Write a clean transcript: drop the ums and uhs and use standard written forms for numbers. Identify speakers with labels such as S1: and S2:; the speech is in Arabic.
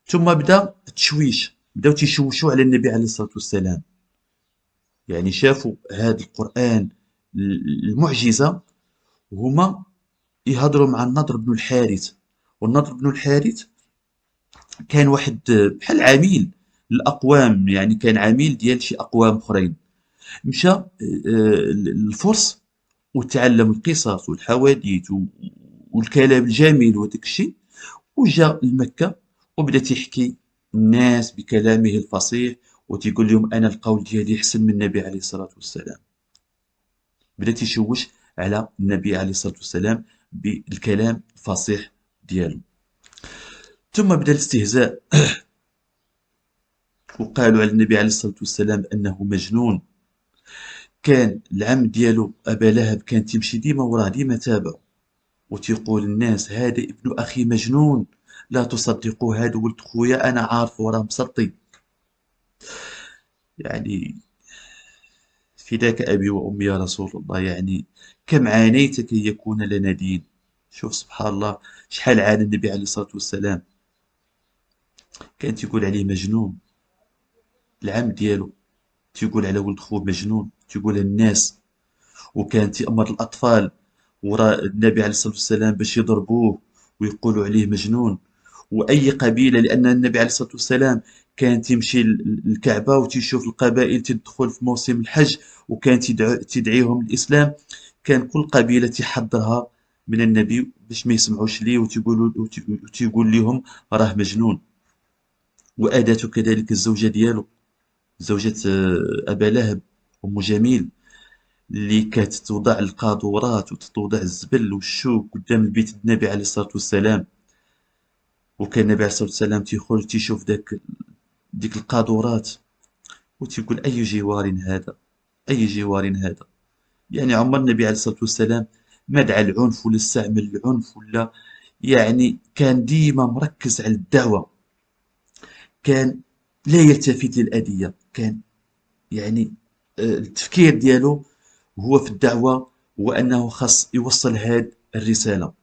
S1: ثم بدا التشويش، بداو تيشوشوا على النبي عليه الصلاة والسلام. يعني شافوا هذا القرآن المعجزة، وهما يهضروا مع النضر بن الحارث. والنضر بن الحارث كان واحد بحال عميل الأقوام، يعني كان عميل ديال شي أقوام أخرين. مشى للفرس وتعلم القصص والحواديت والكلام الجميل وداك الشيء، وجا لمكة وبدا تيحكي الناس بكلامه الفصيح، وتيقول لهم أنا القول ديالي أحسن من النبي عليه الصلاة والسلام. بدا تيشوش على النبي عليه الصلاة والسلام بالكلام الفصيح ديالو. ثم بدا الاستهزاء، وقالوا على النبي عليه الصلاة والسلام أنه مجنون. كان العم ديالو أبا لهب كان تيمشي ديما وراه، ديما تابعه، وتيقول الناس هذا ابن أخي مجنون، لا تصدقوا، هذا ولد خويا أنا عارفه وراه مسطي. يعني فداك أبي وأمي يا رسول الله، يعني كم عانيت كي يكون لنا دين. شوف سبحان الله، شحال عانى النبي عليه الصلاة والسلام. كان تيقول عليه مجنون، العم ديالو تيقول على ولد خوه مجنون، تيقول الناس. وكان تيأمر الأطفال وراء النبي عليه الصلاة والسلام باش يضربوه ويقولوا عليه مجنون. وأي قبيلة، لأن النبي عليه الصلاة والسلام كان تيمشي للكعبة وتيشوف القبائل تدخل في موسم الحج، وكان تدعيهم للإسلام. كان كل قبيلة تحضرها من النبي باش ما يسمعوش ليه، وتيقول لهم راه مجنون. وأداته كذلك الزوجة ديالو، زوجة أبا لهب، أم جميل، اللي كانت توضع القاذورات وتوضع الزبل والشوك قدام البيت النبي عليه الصلاة والسلام. وكان النبي عليه الصلاة والسلام تيخرج تيشوف ديك القاذورات وتيقول أي جوار هذا، أي جوار هذا. يعني عمر النبي عليه الصلاة والسلام ما دعا العنف ولا استعمل العنف ولا، يعني كان ديما مركز على الدعوة. كان لا يلتفت للأذية، كان يعني التفكير ديالو هو في الدعوة، وأنه خاص يوصل هذه الرسالة.